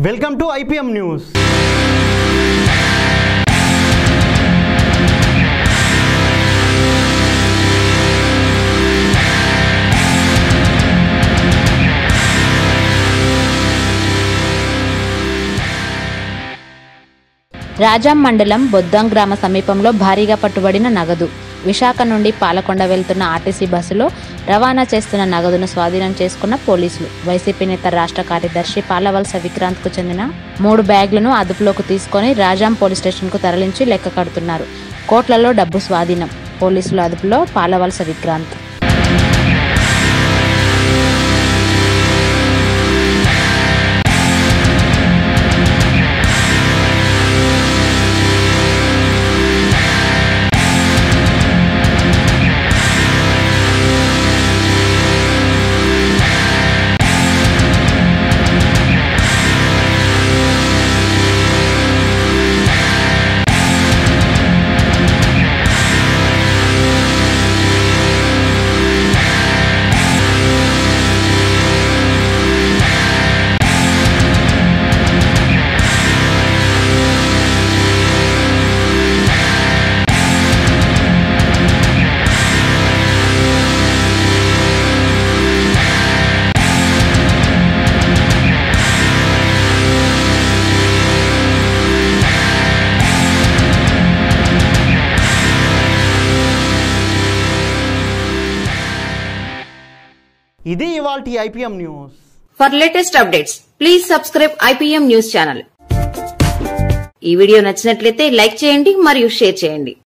Welcome to IPM news. Rajam మండలం బొద్దం గ్రామ సమీపంలో భారీగా పట్టుబడిన నగదు. విశాఖ నుండి పాలకొండ వెళ్తున్న ఆర్టీసీ బస్సులో రవాణా చేస్తున్న నగదును స్వాధీనం చేసుకున్న పోలీసులు. వైసీపీ నేత రాష్ట్ర కార్యదర్శి పాలవలస విక్రాంత్కు చెందిన 3 బ్యాగులను అదుపులోకి తీసుకొని రాజాం పోలీస్ స్టేషన్కు తరలించి లెక్క కడుతున్నారు. కోట్లలో డబ్బు స్వాధీనం. పోలీసుల అదుపులో పాలవలస విక్రాంత్. ఇది ఇవాల్టి IPM news. For latest updates please subscribe IPM news channel. ఈ వీడియో నచ్చినట్లయితే లైక్ చేయండి మరియు షేర్ చేయండి.